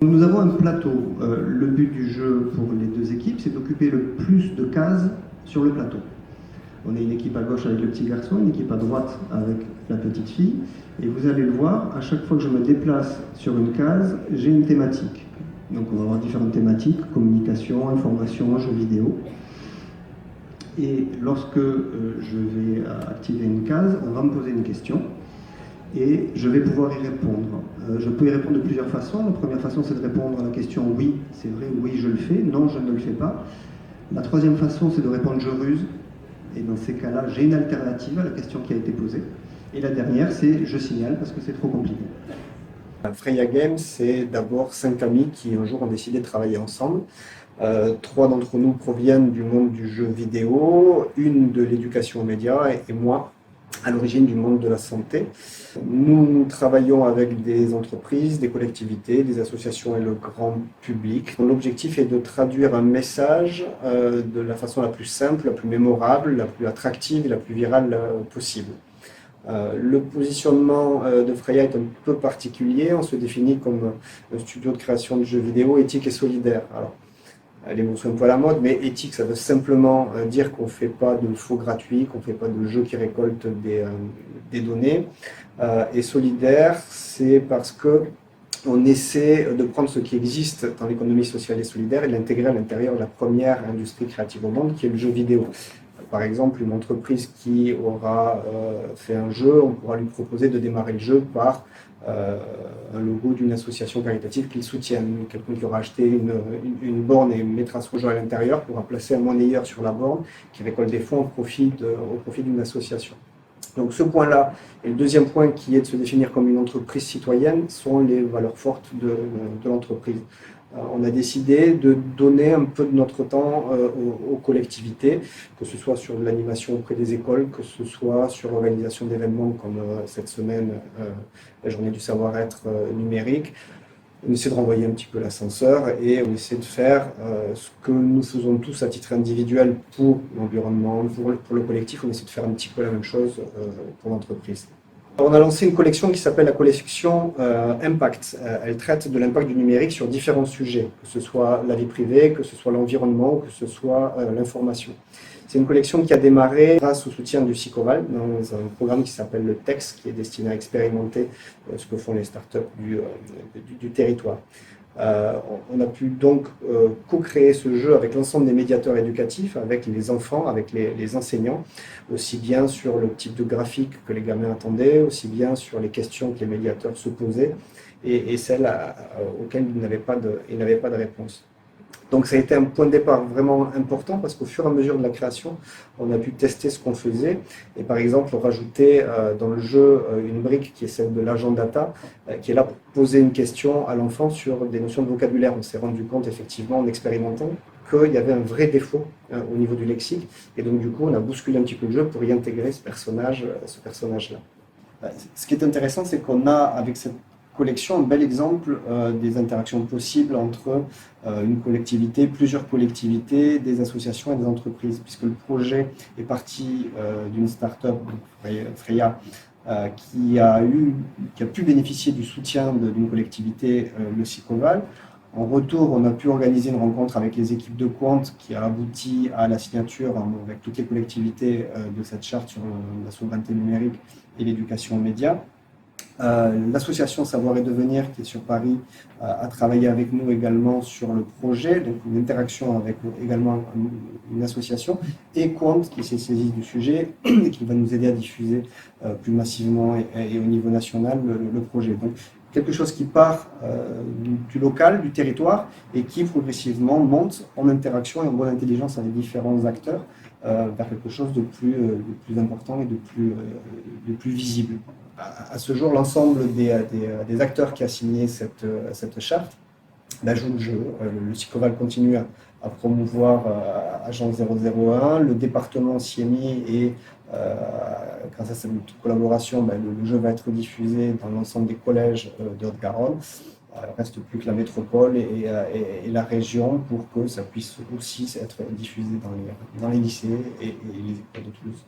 Nous avons un plateau. Le but du jeu pour les deux équipes, c'est d'occuper le plus de cases sur le plateau. On est une équipe à gauche avec le petit garçon, une équipe à droite avec la petite fille. Et vous allez le voir, à chaque fois que je me déplace sur une case, j'ai une thématique. Donc on va avoir différentes thématiques, communication, information, jeux vidéo. Et lorsque je vais activer une case, on va me poser une question et je vais pouvoir y répondre. Je peux y répondre de plusieurs façons. La première façon, c'est de répondre à la question oui, c'est vrai, oui, je le fais, non, je ne le fais pas. La troisième façon, c'est de répondre je ruse. Et dans ces cas-là, j'ai une alternative à la question qui a été posée. Et la dernière, c'est je signale parce que c'est trop compliqué. Freya Games, c'est d'abord 5 amis qui un jour ont décidé de travailler ensemble. 3 d'entre nous proviennent du monde du jeu vidéo, une de l'éducation aux médias et moi à l'origine du monde de la santé. Nous travaillons avec des entreprises, des collectivités, des associations et le grand public. L'objectif est de traduire un message de la façon la plus simple, la plus mémorable, la plus attractive et la plus virale possible. Le positionnement de Freya est un peu particulier. On se définit comme un studio de création de jeux vidéo éthique et solidaire. Alors, les mots sont un peu à la mode, mais éthique, ça veut simplement dire qu'on ne fait pas de faux gratuits, qu'on ne fait pas de jeux qui récoltent des données. Et solidaire, c'est parce que on essaie de prendre ce qui existe dans l'économie sociale et solidaire et de l'intégrer à l'intérieur de la première industrie créative au monde, qui est le jeu vidéo. Par exemple, une entreprise qui aura fait un jeu, on pourra lui proposer de démarrer le jeu par un logo d'une association caritative qu'il soutienne. Quelqu'un qui aura acheté une borne et mettra son jeu à l'intérieur pourra placer un monnayeur sur la borne qui récolte des fonds au profit d'une association. Donc ce point-là, et le deuxième point qui est de se définir comme une entreprise citoyenne, sont les valeurs fortes de l'entreprise. On a décidé de donner un peu de notre temps aux collectivités, que ce soit sur l'animation auprès des écoles, que ce soit sur l'organisation d'événements comme cette semaine, la journée du savoir-être numérique. On essaie de renvoyer un petit peu l'ascenseur et on essaie de faire ce que nous faisons tous à titre individuel pour l'environnement, pour le collectif. On essaie de faire un petit peu la même chose pour l'entreprise. On a lancé une collection qui s'appelle la collection Impact. Elle traite de l'impact du numérique sur différents sujets, que ce soit la vie privée, que ce soit l'environnement, que ce soit l'information. C'est une collection qui a démarré grâce au soutien du SICOVAL dans un programme qui s'appelle le TEX, qui est destiné à expérimenter ce que font les startups du territoire. On a pu donc co-créer ce jeu avec l'ensemble des médiateurs éducatifs, avec les enfants, avec les enseignants, aussi bien sur le type de graphique que les gamins attendaient, aussi bien sur les questions que les médiateurs se posaient et celles auxquelles ils n'avaient pas de réponse. Donc ça a été un point de départ vraiment important parce qu'au fur et à mesure de la création, on a pu tester ce qu'on faisait et par exemple rajouter dans le jeu une brique qui est celle de l'agent data qui est là pour poser une question à l'enfant sur des notions de vocabulaire. On s'est rendu compte effectivement en expérimentant qu'il y avait un vrai défaut au niveau du lexique et donc du coup on a bousculé un petit peu le jeu pour y intégrer ce personnage-là. Ce qui est intéressant, c'est qu'on a avec cette collection un bel exemple des interactions possibles entre une collectivité, plusieurs collectivités, des associations et des entreprises, puisque le projet est parti d'une start-up, Freya, qui a pu bénéficier du soutien d'une collectivité, le SICOVAL. En retour, on a pu organiser une rencontre avec les équipes de Quant qui a abouti à la signature avec toutes les collectivités de cette charte sur la souveraineté numérique et l'éducation aux médias. L'association Savoir et Devenir, qui est sur Paris, a travaillé avec nous également sur le projet, donc une interaction avec également une association, et Quant, qui s'est saisi du sujet et qui va nous aider à diffuser plus massivement et au niveau national le projet. Donc, quelque chose qui part du local, du territoire, et qui progressivement monte en interaction et en bonne intelligence avec différents acteurs vers quelque chose de plus important et de plus visible. À ce jour, l'ensemble des acteurs qui a signé cette charte joue le jeu. Le SICOVAL continue à promouvoir Agence 001, le département s'y est mis et grâce à cette collaboration, le jeu va être diffusé dans l'ensemble des collèges de Haute-Garonne. Il ne reste plus que la métropole et la région pour que ça puisse aussi être diffusé dans les lycées et les écoles de Toulouse.